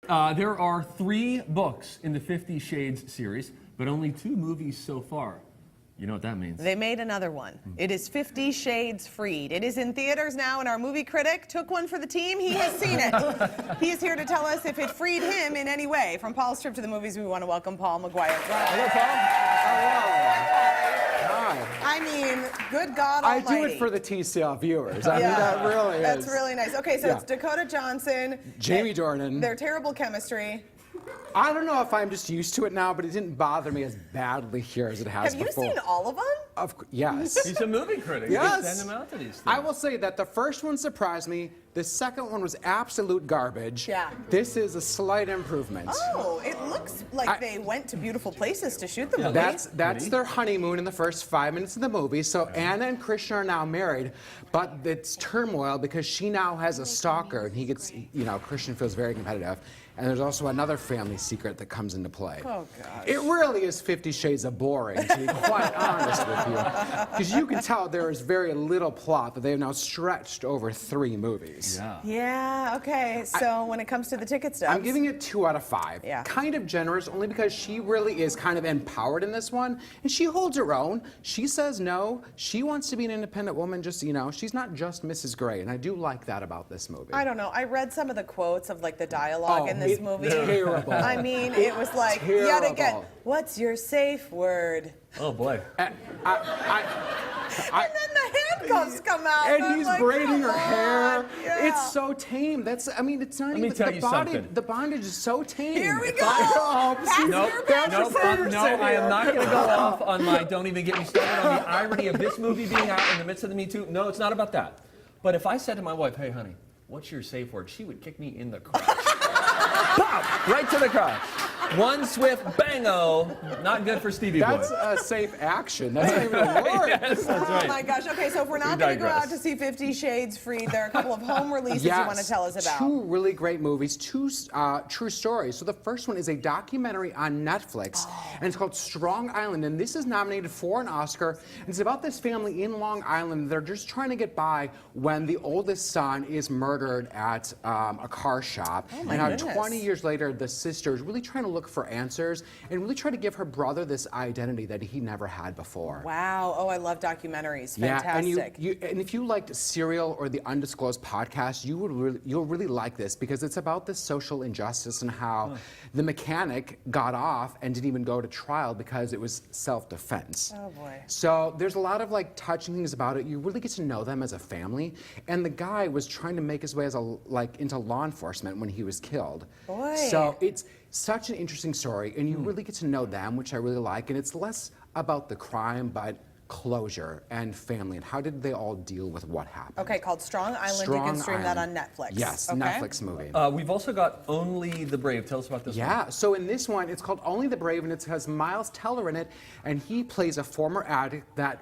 There are 3 books in the 50 Shades series, but only 2 movies so far. You know what that means. They made another one. It is 50 Shades Freed. It is in theaters now, and our movie critic took one for the team. He has seen it. He is here to tell us if it freed him in any way. From Paul's Trip to the Movies, we want to welcome Paul McGuire. Hello, Paul. Hi. I mean, good God Almighty. I do it for the TCL viewers. I mean, that really is. That's really nice. Okay, so it's Dakota Johnson. Jamie Dornan. Their terrible chemistry. I don't know if I'm just used to it now, but it didn't bother me as badly here as it has Have you before. seen all of them? Yes. He's a movie critic. Yes. You can send him out to these things. I will say that the first one surprised me. The second one was absolute garbage. Yeah. This is a slight improvement. Oh, it looks like they went to beautiful places to shoot the movie. That's their honeymoon in the first 5 minutes of the movie. So Anna and Krishna are now married, but it's turmoil because she now has a stalker, and he gets, you know, Krishna feels very competitive. And there's also another family secret that comes into play. Oh, gosh. It really is 50 Shades of Boring, to be quite honest with you. Because you can tell there is very little plot that they have now stretched over 3 movies. Yeah, okay. So when it comes to the ticket stubs. I'm giving it 2 out of 5. Yeah. Kind of generous, only because she really is kind of empowered in this one. And she holds her own. She says no. She wants to be an independent woman, just, you know, she's not just Mrs. Grey. And I do like that about this movie. I don't know. I read some of the quotes of like the dialogue in this movie. Terrible. I mean, it was like, yet again, what's your safe word? Oh, boy. And then the handcuffs come out. And he's like, braiding her come hair. on. Yeah. It's so tame. That's, I mean, it's not Let me even tell the you body. something. The bondage is so tame. Here we If go. I- Nope, no, I am not going to go off on my don't even get me started on the irony of this movie being out in the midst of the Me Too. No, it's not about that. But if I said to my wife, hey, honey, what's your safe word? She would kick me in the crotch. Pop! Right to the crotch. One swift bango. Not good for Stevie Boy. That's a safe action. That's not even a word. Yes, that's right. Oh my gosh. Okay, so if we're not going to go out to see 50 Shades Freed, there are a couple of home releases you want to tell us about. 2 really great movies, 2 true stories. So the first one is a documentary on Netflix, and it's called Strong Island, and this is nominated for an Oscar. And it's about this family in Long Island. They're just trying to get by when the oldest son is murdered at a car shop. Oh my and goodness. 20 years later, the sister is really trying to look for answers and really try to give her brother this identity that he never had before. Wow. Oh, I love documentaries. Yeah, Fantastic. and if you liked Serial or the Undisclosed Podcast, you'll really like this because it's about this social injustice and how the mechanic got off and didn't even go to trial because it was self-defense. Oh boy. So there's a lot of like touching things about it. You really get to know them as a family. And the guy was trying to make his way as into law enforcement when he was killed. Boy. So it's such an interesting story, and you really get to know them, which I really like. And it's less about the crime, but closure and family, and how did they all deal with what happened. Okay, called Strong Island. You can stream that on Netflix. Yes, okay. Netflix movie. We've also got Only the Brave. Tell us about this one. Yeah, so in this one, it's called Only the Brave, and it has Miles Teller in it, and he plays a former addict that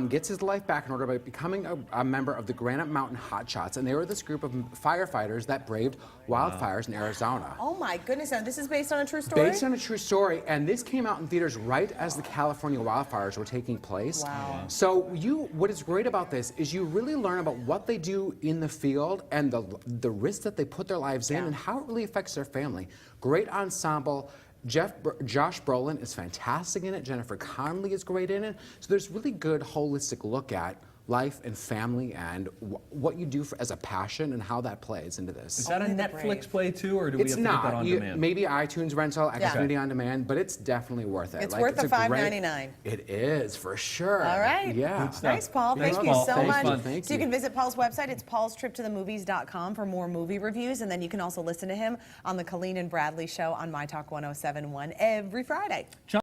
gets his life back in order by becoming a member of the Granite Mountain Hotshots, and they were this group of firefighters that braved wildfires in Arizona. Oh my goodness, now this is based on a true story? Based on a true story, and this came out in theaters right as the California wildfires were taking place. Wow. So what is great about this is you really learn about what they do in the field and the risk that they put their lives in and how it really affects their family. Great ensemble. Josh Brolin is fantastic in it. Jennifer Connelly is great in it. So there's really good holistic look at life and family and what you do as a passion and how that plays into this. Is that a Netflix play too, or do we have to get that on demand? Maybe iTunes rental, Xfinity on demand, but it's definitely worth it. It's worth the $5.99. It is, for sure. All right. Yeah. Nice, Paul. Thanks, Thank you Paul. so Thanks, much. fun. So you can visit Paul's website. It's paulstriptothemovies.com for more movie reviews, and then you can also listen to him on the Colleen and Bradley Show on My Talk 1071 every Friday.